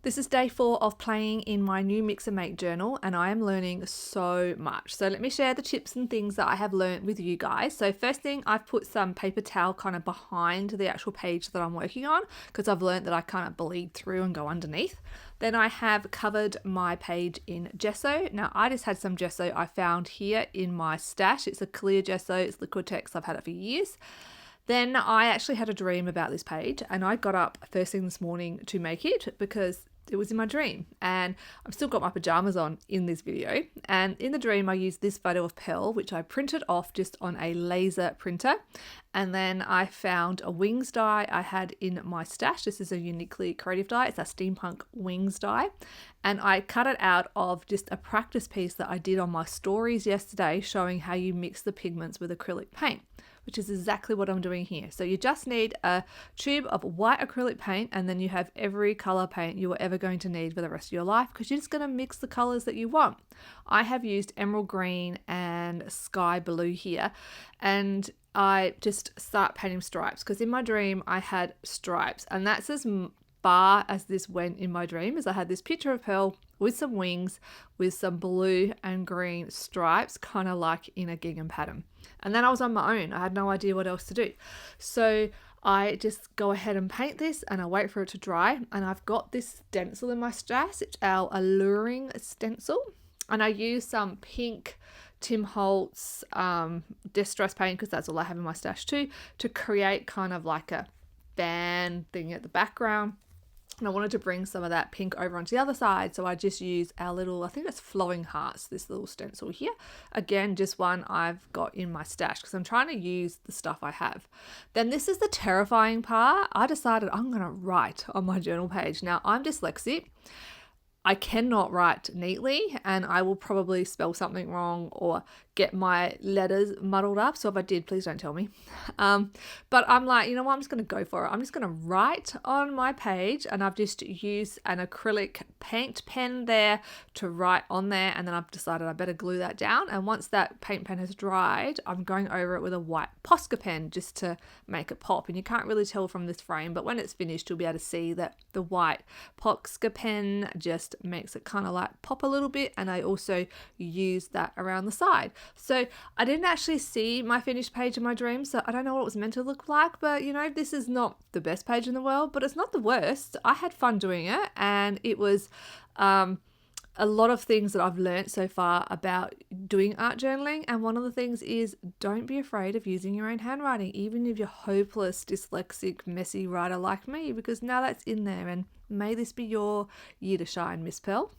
This is day 4 of playing in my new Mix and Make journal, and I am learning so much. So let me share the tips and things that I have learned with you guys. So first thing, I've put some paper towel kind of behind the actual page that I'm working on because I've learned that I kind of bleed through and go underneath. Then I have covered my page in gesso. Now I just had some gesso I found here in my stash. It's a clear gesso, it's Liquitex, I've had it for years. Then I actually had a dream about this page and I got up first thing this morning to make it because it was in my dream, and I've still got my pajamas on in this video. And in the dream I used this photo of Pearl, which I printed off just on a laser printer, and then I found a wings die I had in my stash. This is a Uniquely Creative die, it's a steampunk wings die, and I cut it out of just a practice piece that I did on my stories yesterday showing how you mix the pigments with acrylic paint, which is exactly what I'm doing here. So you just need a tube of white acrylic paint, and then you have every color paint you are ever going to need for the rest of your life because you're just going to mix the colors that you want. I have used emerald green and sky blue here, and I just start painting stripes because in my dream I had stripes, and that's as far as this went in my dream. Is I had this picture of Pearl with some wings with some blue and green stripes, kind of like in a gingham pattern. And then I was on my own. I had no idea what else to do. So I just go ahead and paint this and I wait for it to dry. And I've got this stencil in my stash. It's our Alluring stencil. And I use some pink Tim Holtz distress paint because that's all I have in my stash too, to create kind of like a fan thing at the background. And I wanted to bring some of that pink over onto the other side, so I just use our little, I think it's Flowing Hearts, this little stencil here. Again, just one I've got in my stash because I'm trying to use the stuff I have. Then this is the terrifying part. I decided I'm going to write on my journal page. Now, I'm dyslexic. I cannot write neatly, and I will probably spell something wrong or get my letters muddled up. So if I did, please don't tell me. But I'm like, you know what? I'm just going to go for it. I'm just going to write on my page, and I've just used an acrylic paint pen there to write on there. And then I've decided I better glue that down. And once that paint pen has dried, I'm going over it with a white Posca pen just to make it pop. And you can't really tell from this frame, but when it's finished, you'll be able to see that the white Posca pen just makes it kind of like pop a little bit. And I also use that around the side. So I didn't actually see my finished page in my dream, so I don't know what it was meant to look like, but you know, this is not the best page in the world, but it's not the worst. I had fun doing it, and it was a lot of things that I've learned so far about doing art journaling. And one of the things is don't be afraid of using your own handwriting, even if you're hopeless, dyslexic, messy writer like me, because now that's in there, and may this be your year to shine, Miss Pearl.